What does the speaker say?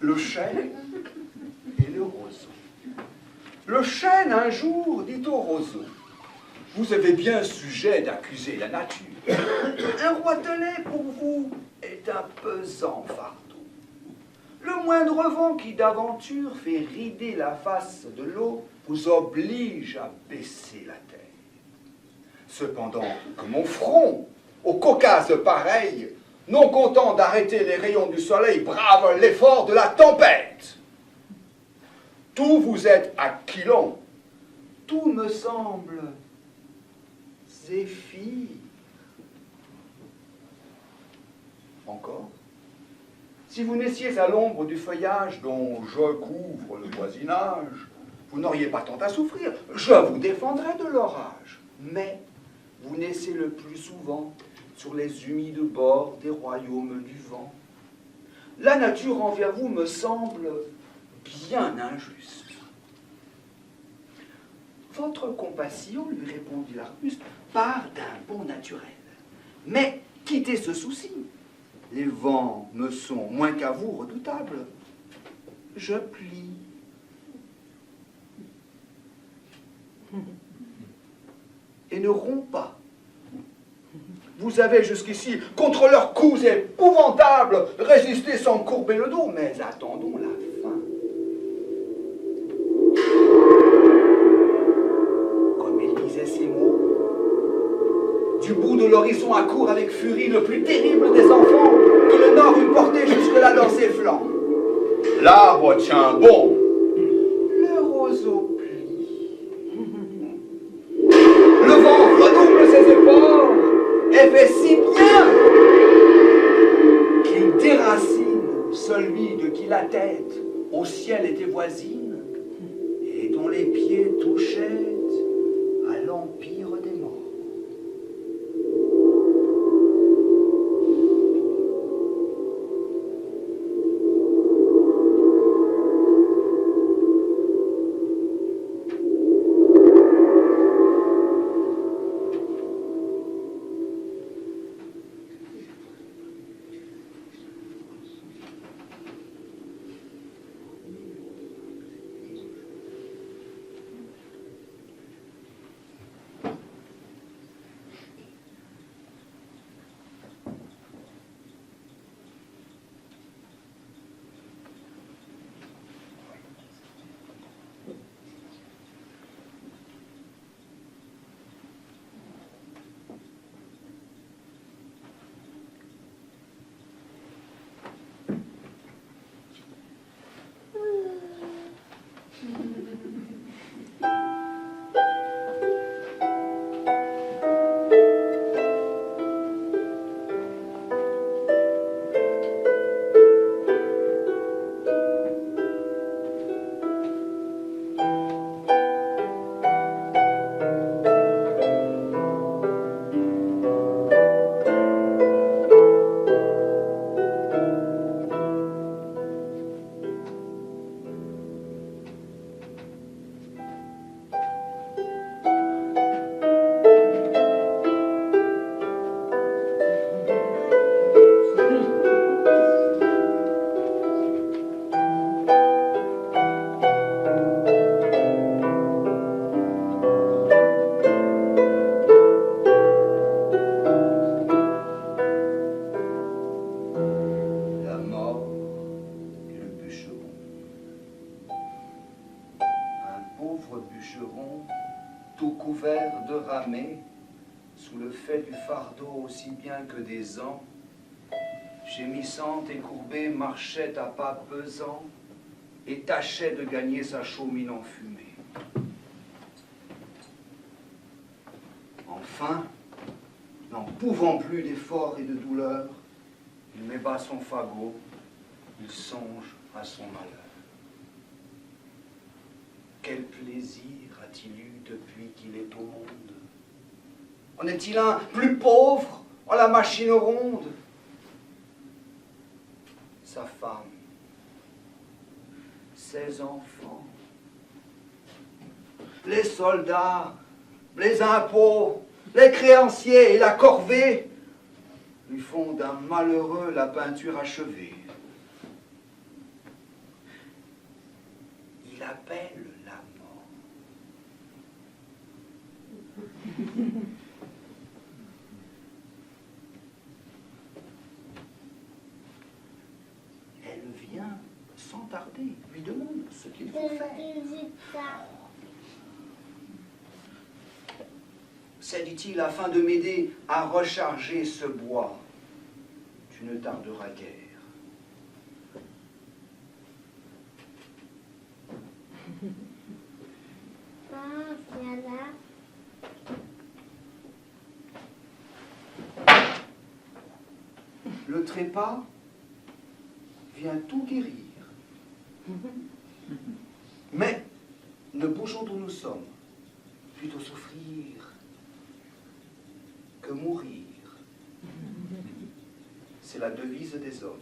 le chêne et le roseau. Le chêne, un jour, dit au roseau: vous avez bien sujet d'accuser la nature. Un roitelet, pour vous, est un pesant fardeau. Le moindre vent qui d'aventure fait rider la face de l'eau vous oblige à baisser la tête. Cependant que mon front, au Caucase pareil, non content d'arrêter les rayons du soleil, brave l'effort de la tempête. Tout vous êtes Aquilon, tout me semble Zéphyr. Encore, si vous naissiez à l'ombre du feuillage dont je couvre le voisinage, vous n'auriez pas tant à souffrir, je vous défendrais de l'orage. Mais vous naissez le plus souvent sur les humides bords des royaumes du vent. La nature envers vous me semble bien injuste. Votre compassion, lui répondit l'Arbuste, part d'un bon naturel. Mais quittez ce souci. Les vents me sont moins qu'à vous redoutables. Je plie. Et ne romps pas. Vous avez jusqu'ici, contre leurs coups épouvantables, résisté sans courber le dos, mais attendons la fin. Comme il disait ces mots, du bout de l'horizon accourt avec furie le plus terrible des enfants qui le nord eût porté jusque-là dans ses flancs. L'arbre tient bon. Le roseau plie. Le vent redouble ses efforts et fait si bien qu'il déracine celui de qui la tête au ciel était voisine et dont les pieds touchaient à l'empire des morts. Sous le fait du fardeau aussi bien que des ans, gémissante et courbée, marchait à pas pesants et tâchait de gagner sa chaumine enfumée. Enfin, n'en pouvant plus d'efforts et de douleurs, il met bas son fagot, il songe à son malheur. Quel plaisir a-t-il eu depuis qu'il est au monde? En est-il un plus pauvre en la machine ronde? Sa femme, ses enfants, les soldats, les impôts, les créanciers et la corvée lui font d'un malheureux la peinture achevée. appelle la mort. Elle vient sans tarder, lui demande ce qu'il faut faire. C'est, dit-il, afin de m'aider à recharger ce bois. Tu ne tarderas guère. Le trépas vient tout guérir. Mais ne bougeons d'où nous sommes, plutôt souffrir que mourir. C'est la devise des hommes.